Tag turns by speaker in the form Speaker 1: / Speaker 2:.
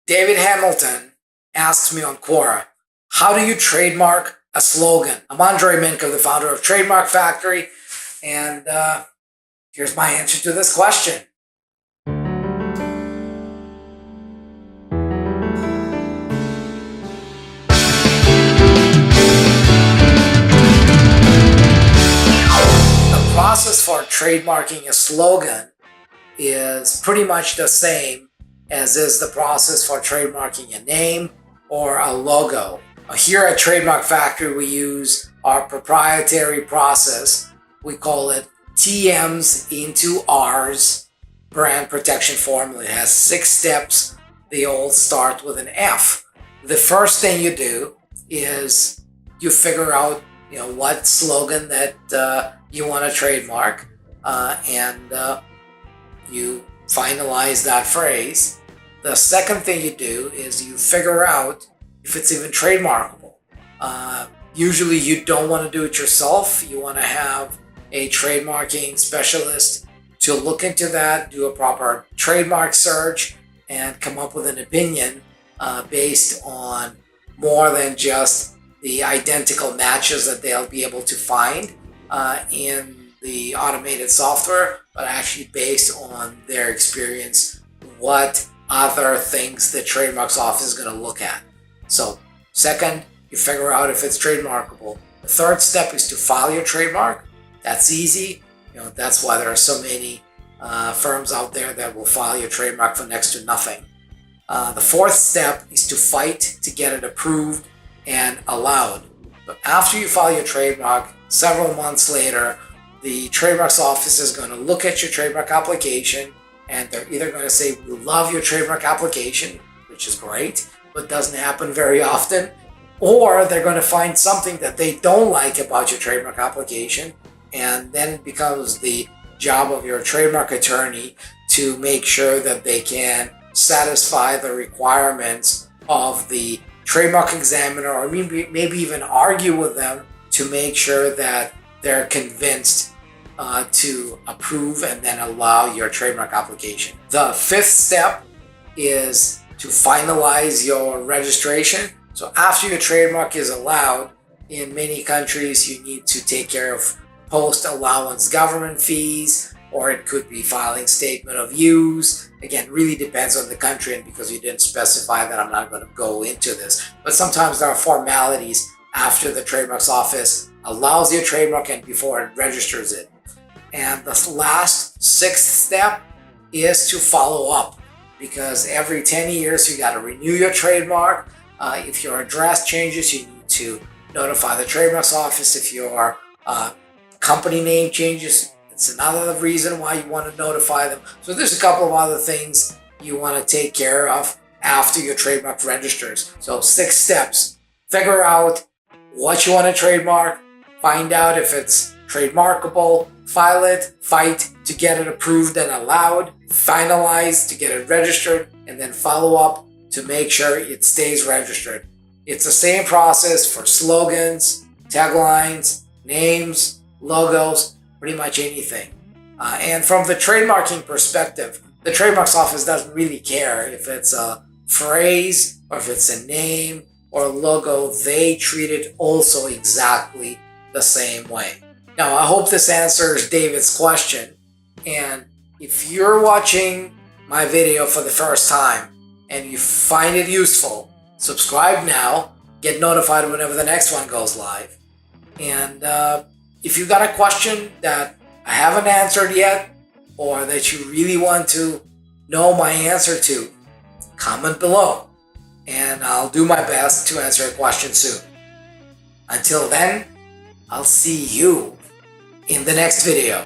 Speaker 1: David Hamilton asked me on Quora, how do you trademark a slogan? I'm Andrei Mincov, the founder of Trademark Factory, and here's my answer to this question. The process for trademarking a slogan is pretty much the same as is the process for trademarking a name or a logo. Here at Trademark Factory, we use our proprietary process. We call it TMs into R's brand protection formula. It has 6 steps. They all start with an F. The first thing you do is you figure out what slogan that you want to trademark, and you finalize that phrase. The second thing you do is you figure out if it's even trademarkable. Usually you don't want to do it yourself. You want to have a trademarking specialist to look into that, do a proper trademark search, and come up with an opinion based on more than just the identical matches that they'll be able to find in the automated software, but actually based on their experience, what other things the trademarks office is going to look at. So second, you figure out if it's trademarkable. The third step is to file your trademark. That's easy. That's why there are so many firms out there that will file your trademark for next to nothing. The fourth step is to fight to get it approved and allowed. But after you file your trademark, several months later, the trademarks office is going to look at your trademark application, and they're either going to say, we love your trademark application, which is great, but doesn't happen very often, or they're going to find something that they don't like about your trademark application, and then it becomes the job of your trademark attorney to make sure that they can satisfy the requirements of the trademark examiner, or maybe even argue with them to make sure that they're convinced to approve and then allow your trademark application. The fifth step is to finalize your registration. So after your trademark is allowed, in many countries you need to take care of post-allowance government fees, or it could be filing statement of use. Again, really depends on the country, and because you didn't specify that, I'm not going to go into this. But sometimes there are formalities after the trademarks office allows your trademark and before it registers it. And the last, sixth step is to follow up, because every 10 years you got to renew your trademark. If your address changes, you need to notify the trademarks office. If your company name changes, it's another reason why you want to notify them. So there's a couple of other things you want to take care of after your trademark registers. So 6 steps. Figure out what you want to trademark, find out if it's trademarkable, file it, fight to get it approved and allowed, finalize to get it registered, and then follow up to make sure it stays registered. It's the same process for slogans, taglines, names, logos, pretty much anything. And from the trademarking perspective, the trademarks office doesn't really care if it's a phrase or if it's a name or a logo. They treat it also exactly the same way. Now, I hope this answers David's question. And if you're watching my video for the first time and you find it useful, subscribe now, get notified whenever the next one goes live. And if you've got a question that I haven't answered yet, or that you really want to know my answer to, comment below, and I'll do my best to answer a question soon. Until then, I'll see you in the next video.